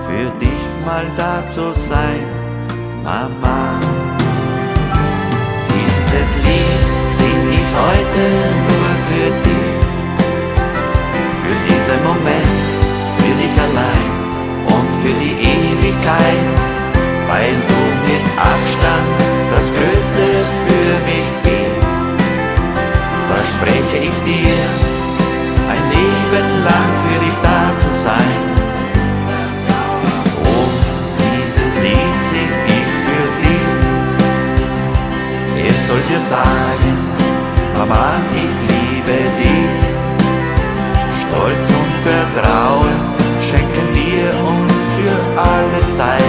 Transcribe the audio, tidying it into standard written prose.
für dich mal da zu sein, Mama. Dieses Lied sing ich heute nur für dich, für diesen Moment, für dich allein und für die Ewigkeit, weil du mit Abstand das Größte für mich bist. Verspreche ich dir, ein Leben lang für dich da zu sein. Und dieses Lied sing ich für dich. Es soll dir sagen, Mama, ich liebe dich. Stolz und Vertrauen schenken wir uns für alle Zeit.